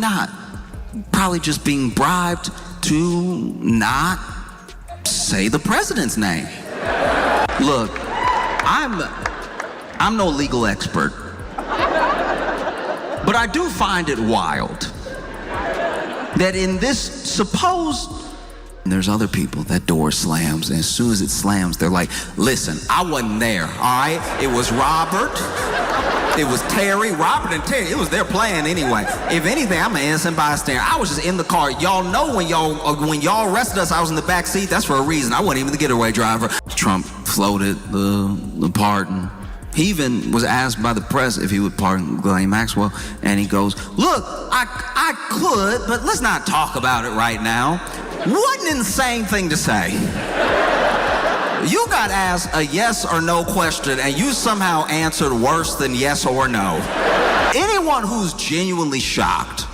not. Probably just being bribed to not say the president's name. Look, I'm no legal expert, but I do find it wild that in this supposed, there's other people, that door slams, and as soon as it slams, they're like, listen, I wasn't there, all right? It was Robert, it was Terry, Robert and Terry, it was their plan anyway. If anything, I'm an innocent bystander. I was just in the car. Y'all know when y'all arrested us, I was in the back seat. That's for a reason. I wasn't even the getaway driver. Trump floated the pardon. He even was asked by the press if he would pardon Ghislaine Maxwell, and he goes, look, I could, but let's not talk about it right now. What an insane thing to say. You got asked a yes or no question, and you somehow answered worse than yes or no. Anyone who's genuinely shocked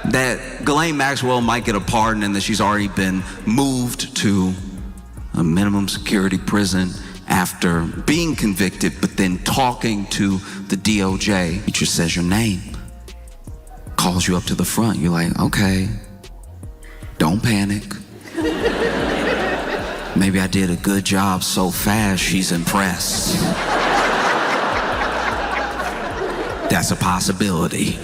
that Ghislaine Maxwell might get a pardon and that she's already been moved to a minimum security prison after being convicted, but then talking to the DOJ, he just says your name, calls you up to the front. You're like, okay, don't panic. Maybe I did a good job so fast she's impressed. That's a possibility.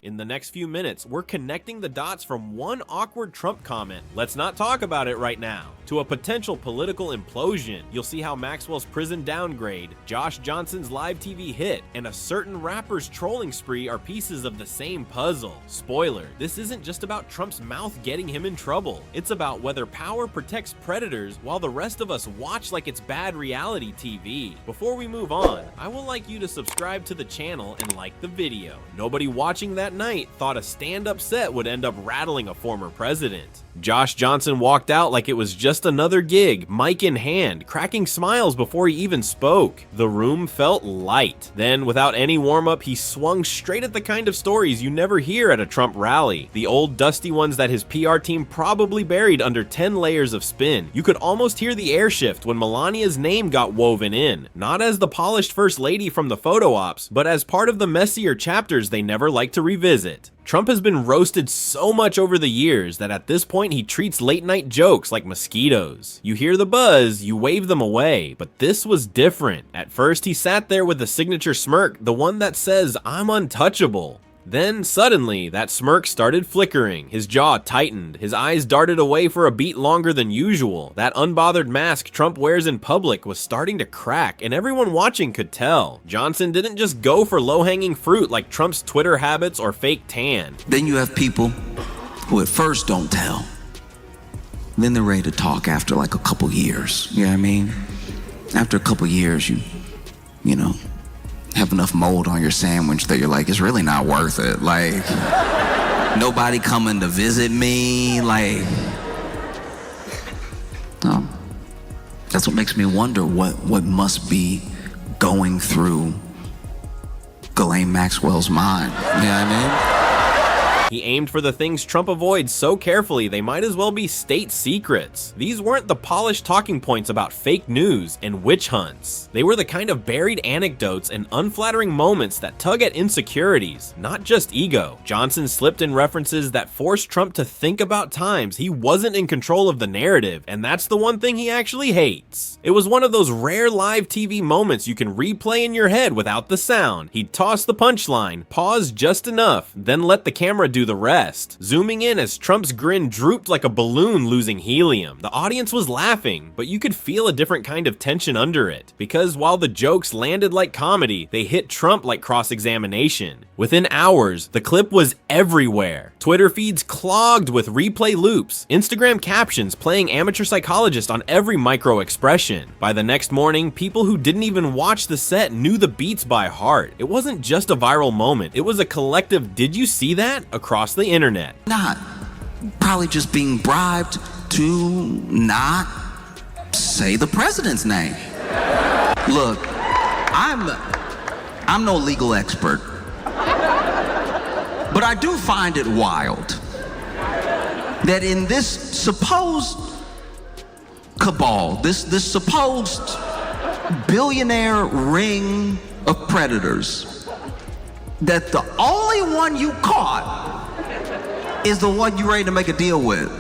In the next few minutes, we're connecting the dots from one awkward Trump comment, let's not talk about it right now, to a potential political implosion. You'll see how Maxwell's prison downgrade, Josh Johnson's live TV hit, and a certain rapper's trolling spree are pieces of the same puzzle. Spoiler, this isn't just about Trump's mouth getting him in trouble. It's about whether power protects predators while the rest of us watch like it's bad reality TV. Before we move on, I would like you to subscribe to the channel and like the video. Nobody watching that night thought a stand-up set would end up rattling a former president. Josh Johnson walked out like it was just another gig, mic in hand, cracking smiles before he even spoke. The room felt light. Then, without any warm-up, he swung straight at the kind of stories you never hear at a Trump rally. The old dusty ones that his PR team probably buried under 10 layers of spin. You could almost hear the air shift when Melania's name got woven in. Not as the polished first lady from the photo ops, but as part of the messier chapters they never like to revisit. Trump has been roasted so much over the years that at this point he treats late night jokes like mosquitoes. You hear the buzz, you wave them away, but this was different. At first he sat there with the signature smirk, the one that says, I'm untouchable. Then, suddenly, that smirk started flickering, his jaw tightened, his eyes darted away for a beat longer than usual. That unbothered mask Trump wears in public was starting to crack, and everyone watching could tell. Johnson didn't just go for low-hanging fruit like Trump's Twitter habits or fake tan. Then you have people who at first don't tell. Then they're ready to talk after like a couple years, you know what I mean? After a couple years, you know, have enough mold on your sandwich that you're like, it's really not worth it. Like, nobody coming to visit me. Like, that's what makes me wonder what must be going through Ghislaine Maxwell's mind. You know what I mean? He aimed for the things Trump avoids so carefully they might as well be state secrets. These weren't the polished talking points about fake news and witch hunts. They were the kind of buried anecdotes and unflattering moments that tug at insecurities, not just ego. Johnson slipped in references that forced Trump to think about times he wasn't in control of the narrative, and that's the one thing he actually hates. It was one of those rare live TV moments you can replay in your head without the sound. He'd toss the punchline, pause just enough, then let the camera do the rest, zooming in as Trump's grin drooped like a balloon losing helium. The audience was laughing, but you could feel a different kind of tension under it, because while the jokes landed like comedy, they hit Trump like cross-examination. Within hours, the clip was everywhere. Twitter feeds clogged with replay loops, Instagram captions playing amateur psychologist on every micro-expression. By the next morning, people who didn't even watch the set knew the beats by heart. It wasn't just a viral moment, it was a collective "did you see that?" across the internet. Not. Probably just being bribed to not say the president's name. Look, I'm no legal expert, but I do find it wild that in this supposed cabal, this supposed billionaire ring of predators, that the only one you caught is the one you ready to make a deal with.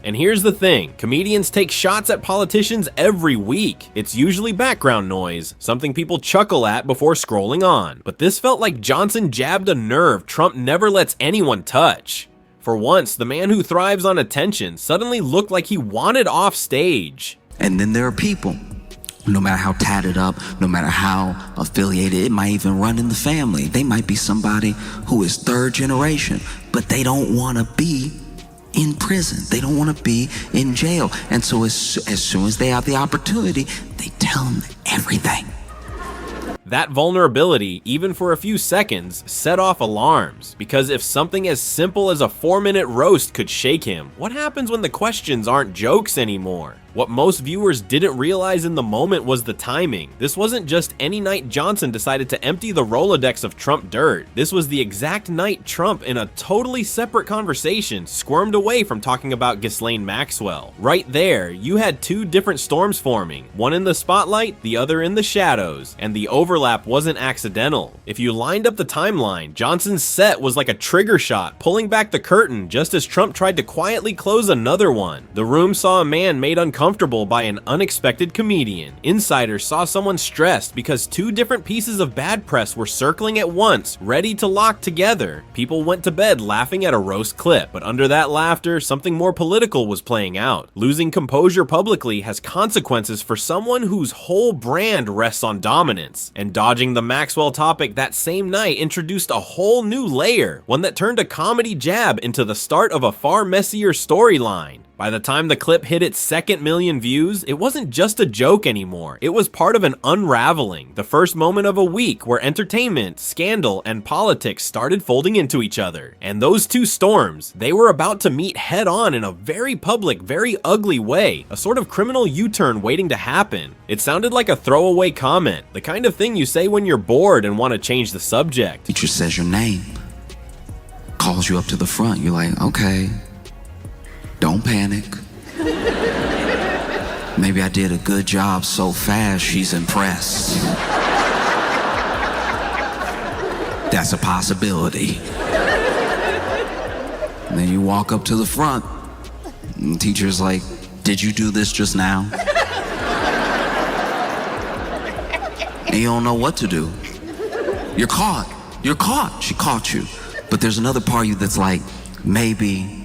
And here's the thing, comedians take shots at politicians every week. It's usually background noise, something people chuckle at before scrolling on. But this felt like Johnson jabbed a nerve Trump never lets anyone touch. For once, the man who thrives on attention suddenly looked like he wanted off stage. And then there are people, no matter how tatted up, no matter how affiliated, it might even run in the family. They might be somebody who is third generation, but they don't want to be in prison. They don't want to be in jail. And so as soon as they have the opportunity, they tell them everything. That vulnerability, even for a few seconds, set off alarms. Because if something as simple as a 4-minute roast could shake him, what happens when the questions aren't jokes anymore? What most viewers didn't realize in the moment was the timing. This wasn't just any night Johnson decided to empty the Rolodex of Trump dirt. This was the exact night Trump, in a totally separate conversation, squirmed away from talking about Ghislaine Maxwell. Right there, you had two different storms forming, one in the spotlight, the other in the shadows, and the overlap wasn't accidental. If you lined up the timeline, Johnson's set was like a trigger shot, pulling back the curtain just as Trump tried to quietly close another one. The room saw a man made uncomfortable by an unexpected comedian. Insiders saw someone stressed because two different pieces of bad press were circling at once, ready to lock together. People went to bed laughing at a roast clip, but under that laughter, something more political was playing out. Losing composure publicly has consequences for someone whose whole brand rests on dominance. And dodging the Maxwell topic that same night introduced a whole new layer, one that turned a comedy jab into the start of a far messier storyline. By the time the clip hit its second million views, it wasn't just a joke anymore. It was part of an unraveling, the first moment of a week where entertainment, scandal, and politics started folding into each other. And those two storms, they were about to meet head on in a very public, very ugly way, a sort of criminal U-turn waiting to happen. It sounded like a throwaway comment, the kind of thing you say when you're bored and want to change the subject. Teacher says your name, calls you up to the front. You're like, okay. Don't panic. Maybe I did a good job so fast she's impressed. That's a possibility. And then you walk up to the front, and the teacher's like, did you do this just now? And you don't know what to do. You're caught. You're caught. She caught you. But there's another part of you that's like, maybe.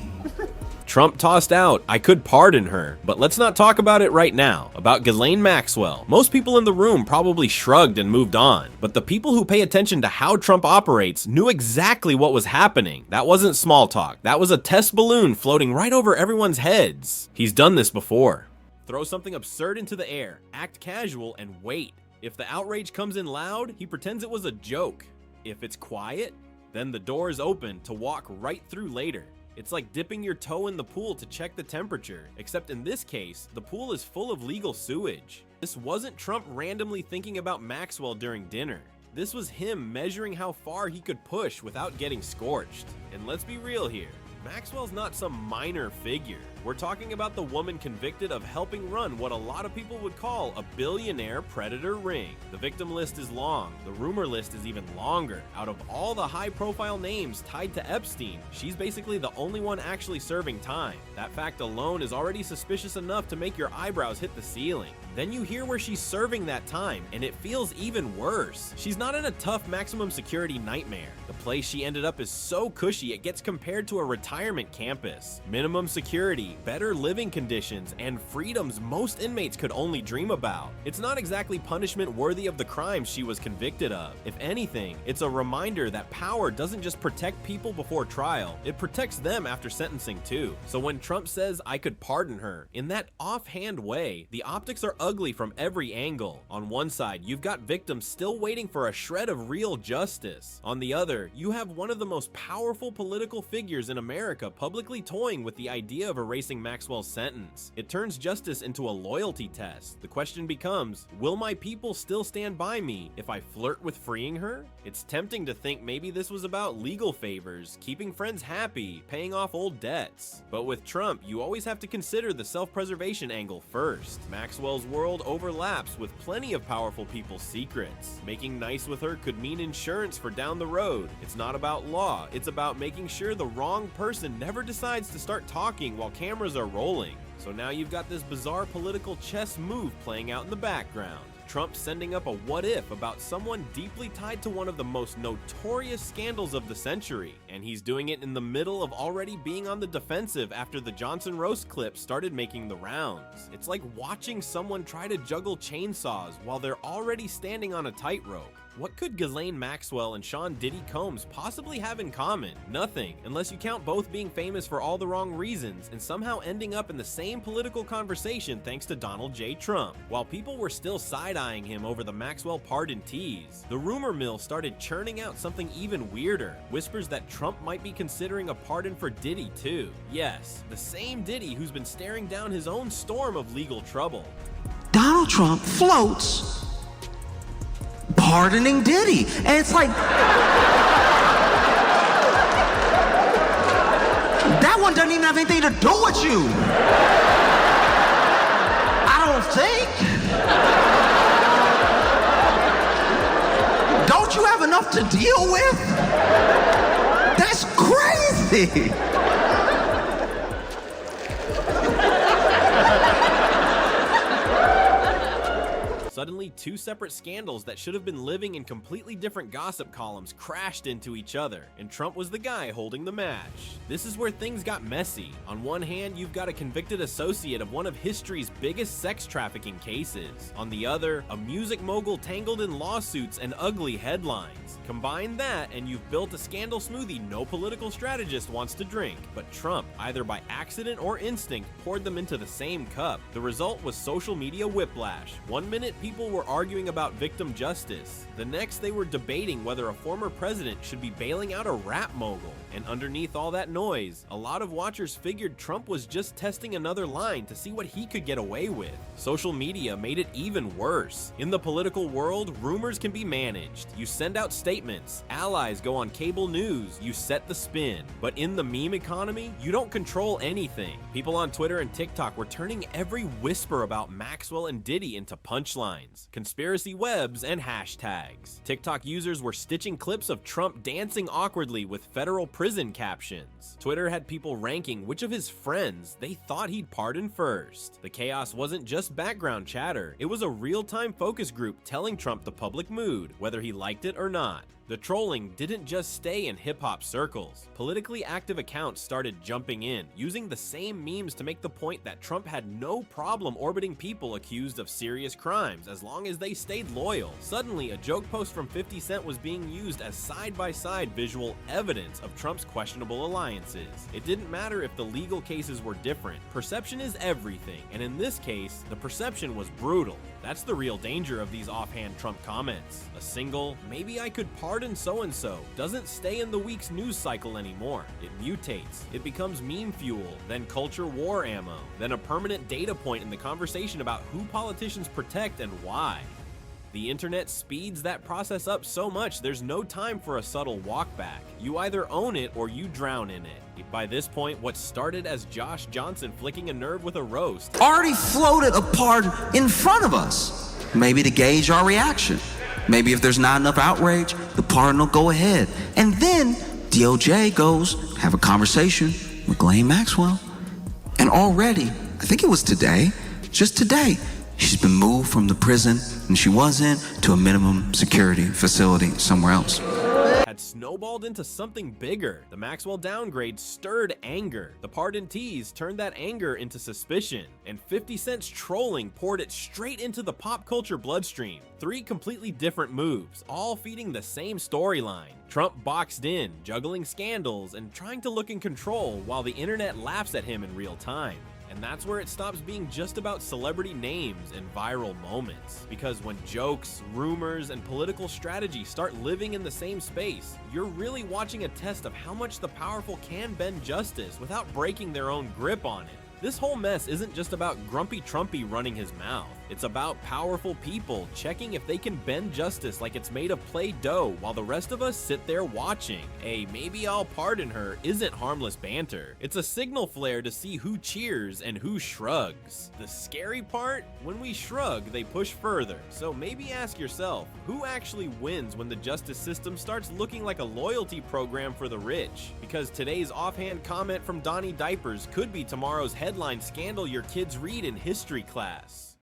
Trump tossed out, I could pardon her, but let's not talk about it right now. About Ghislaine Maxwell, most people in the room probably shrugged and moved on, but the people who pay attention to how Trump operates knew exactly what was happening. That wasn't small talk, that was a test balloon floating right over everyone's heads. He's done this before. Throw something absurd into the air, act casual, and wait. If the outrage comes in loud, he pretends it was a joke. If it's quiet, then the door is open to walk right through later. It's like dipping your toe in the pool to check the temperature, except in this case, the pool is full of legal sewage. This wasn't Trump randomly thinking about Maxwell during dinner. This was him measuring how far he could push without getting scorched. And let's be real here, Maxwell's not some minor figure. We're talking about the woman convicted of helping run what a lot of people would call a billionaire predator ring. The victim list is long, the rumor list is even longer. Out of all the high-profile names tied to Epstein, she's basically the only one actually serving time. That fact alone is already suspicious enough to make your eyebrows hit the ceiling. Then you hear where she's serving that time, and it feels even worse. She's not in a tough maximum security nightmare. The place she ended up is so cushy it gets compared to a retirement campus. Minimum security, better living conditions, and freedoms most inmates could only dream about. It's not exactly punishment worthy of the crimes she was convicted of. If anything, it's a reminder that power doesn't just protect people before trial, it protects them after sentencing too. So when Trump says, I could pardon her, in that offhand way, the optics are ugly from every angle. On one side, you've got victims still waiting for a shred of real justice. On the other, you have one of the most powerful political figures in America publicly toying with the idea of erasing erasing Maxwell's sentence. It turns justice into a loyalty test. The question becomes, will my people still stand by me if I flirt with freeing her? It's tempting to think maybe this was about legal favors, keeping friends happy, paying off old debts. But with Trump, you always have to consider the self-preservation angle first. Maxwell's world overlaps with plenty of powerful people's secrets. Making nice with her could mean insurance for down the road. It's not about law, it's about making sure the wrong person never decides to start talking while cameras are rolling. So now you've got this bizarre political chess move playing out in the background. Trump sending up a what if about someone deeply tied to one of the most notorious scandals of the century, and he's doing it in the middle of already being on the defensive after the Johnson roast clip started making the rounds. It's like watching someone try to juggle chainsaws while they're already standing on a tightrope. What could Ghislaine Maxwell and Sean Diddy Combs possibly have in common? Nothing, unless you count both being famous for all the wrong reasons and somehow ending up in the same political conversation thanks to Donald J. Trump. While people were still side-eyeing him over the Maxwell pardon tease, the rumor mill started churning out something even weirder. Whispers that Trump might be considering a pardon for Diddy too. Yes, the same Diddy who's been staring down his own storm of legal trouble. Donald Trump floats pardoning Diddy. And it's like, that one doesn't even have anything to do with you. I don't think. Don't you have enough to deal with? That's crazy. Suddenly, two separate scandals that should have been living in completely different gossip columns crashed into each other, and Trump was the guy holding the match. This is where things got messy. On one hand, you've got a convicted associate of one of history's biggest sex trafficking cases. On the other, a music mogul tangled in lawsuits and ugly headlines. Combine that, and you've built a scandal smoothie no political strategist wants to drink. But Trump, either by accident or instinct, poured them into the same cup. The result was social media whiplash. 1 minute, people were arguing about victim justice. The next, they were debating whether a former president should be bailing out a rap mogul. And underneath all that noise, a lot of watchers figured Trump was just testing another line to see what he could get away with. Social media made it even worse. In the political world, rumors can be managed. You send out statements, allies go on cable news, you set the spin. But in the meme economy, you don't control anything. People on Twitter and TikTok were turning every whisper about Maxwell and Diddy into punchlines, conspiracy webs, and hashtags. TikTok users were stitching clips of Trump dancing awkwardly with federal prison captions. Twitter had people ranking which of his friends they thought he'd pardon first. The chaos wasn't just background chatter, it was a real-time focus group telling Trump the public mood, whether he liked it or not. The trolling didn't just stay in hip-hop circles. Politically active accounts started jumping in, using the same memes to make the point that Trump had no problem orbiting people accused of serious crimes as long as they stayed loyal. Suddenly, a joke post from 50 Cent was being used as side-by-side visual evidence of Trump's questionable alliances. It didn't matter if the legal cases were different. Perception is everything, and in this case, the perception was brutal. That's the real danger of these offhand Trump comments. A single, maybe I could pardon so-and-so, doesn't stay in the week's news cycle anymore. It mutates. It becomes meme fuel, then culture war ammo, then a permanent data point in the conversation about who politicians protect and why. The internet speeds that process up so much there's no time for a subtle walk back. You either own it or you drown in it. By this point, what started as Josh Johnson flicking a nerve with a roast already floated a pardon in front of us, maybe to gauge our reaction. Maybe if there's not enough outrage, the pardon will go ahead. And then DOJ goes, have a conversation with Ghislaine Maxwell. And already, I think it was today, just today, she's been moved from the prison and she was in to a minimum security facility somewhere else. Had snowballed into something bigger. The Maxwell downgrade stirred anger. The pardon tease turned that anger into suspicion. And 50 Cent's trolling poured it straight into the pop culture bloodstream. 3 completely different moves, all feeding the same storyline. Trump boxed in, juggling scandals and trying to look in control while the internet laughs at him in real time. And that's where it stops being just about celebrity names and viral moments. Because when jokes, rumors, and political strategy start living in the same space, you're really watching a test of how much the powerful can bend justice without breaking their own grip on it. This whole mess isn't just about Grumpy Trumpy running his mouth. It's about powerful people checking if they can bend justice like it's made of Play-Doh while the rest of us sit there watching. A maybe I'll pardon her isn't harmless banter. It's a signal flare to see who cheers and who shrugs. The scary part? When we shrug, they push further. So maybe ask yourself, who actually wins when the justice system starts looking like a loyalty program for the rich? Because today's offhand comment from Donnie Diapers could be tomorrow's headline scandal your kids read in history class.